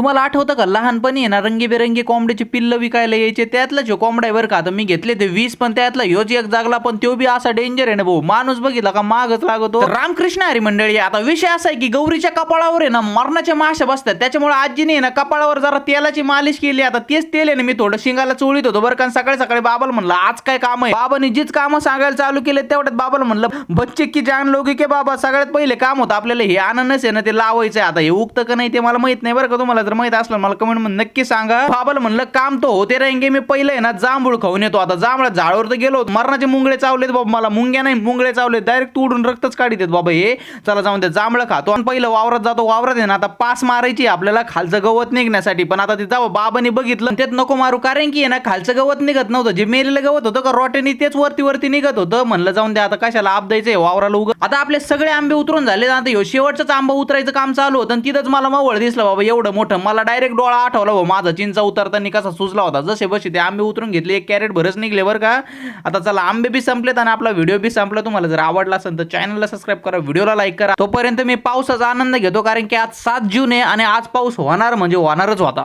तुम्हाला आठवतं का लहानपणी आहे ना रंगीबेरंगी कोंबड्याची पिल्ल विकायला यायचे, त्यातलाच ह्यो कोंबडा आहे बरं का. आता मी घेतले ते 20 पण त्यातला ह्योच एक जागला, पण तो बी असा डेंजर आहे ना भाऊ, माणूस बघितला का मागच लागतो. रामकृष्ण हरी मंडळी, आता विषय असा आहे की गौरीच्या कपाळावर आहे ना मरणाच्या माशा बसतात, त्याच्यामुळे आजीने ना कपाळावर जरा तेलाची मालिश केली. आता तेच तेल आहे ना मी थोडं शिंगाला चोळीत होतो बरं का. सकाळी सकाळी बाबाला म्हणलं आज काय काम आहे. बाबांनी जीच कामं सांगायला चालू केले तेवढ्यात बाबाला म्हणलं बच्चे की जान लोगे के बाबा, सगळ्यात पहिले काम होतं आपल्याला हे अननस आहे ना ते लावायचं. आता हे उगतं का नाही ते मला माहित नाही बरं का. तुम्हाला जर माहित असलं मला कमेंट मध्ये नक्की सांगा. बाबाला म्हणलं काम तो होते रहेंगे, मी पहिले आहे ना जांभूळ खाऊन येतो. आता जांभळा झाडावर तर गेलो, मरणाचे मुंगळे चावलेत बाबा मला, मुंग्या नाही मुंगळे चावले, डायरेक्ट तोडून रक्तच काढीत आहेत बाबा हे. चला जाऊन ते जांभळं खातो आणि पहिलं वावरात जातो. वावरात आहे ना आता पास मारायची आपल्याला खालचं गवत निघण्यासाठी, पण आता ते जावं बाबांनी बघितलं त्यात नको मारू, कारण की आहे ना खालचं गवत निघत नव्हतं, जे मेलेलं गवत होतं का रोट्याने तेच वरती वरती निघत होतं. म्हणलं जाऊन द्या आता कशाला आपदायचंय वावराला उग. आता आपले सगळे आंबे उतरून झाले, आता ह्यो शेवटचाच आंबा उतरायचं काम चालू होतं आणि तिथंच मला मवळ दिसलं बाबा एवढं मोठं. मला डायरेक्ट डोळा आठवला भाऊ माझा चिंचा उतरताना कसा सुजला होता. जसे बसे ते आंबे उतरून घेतले, 1 कॅरेट भरच निघले बरं का. आता चला आंबे बी संपलेत आणि आपला व्हिडिओ बी संपला. तुम्हाला जर आवडला असेल तर चॅनलला सबस्क्राईब करा, व्हिडिओला लाईक करा. तोपर्यंत मी पावसाचा आनंद घेतो, कारण की आज 7 जून आहे आणि आज पाऊस होणार म्हणजे होणारच होता.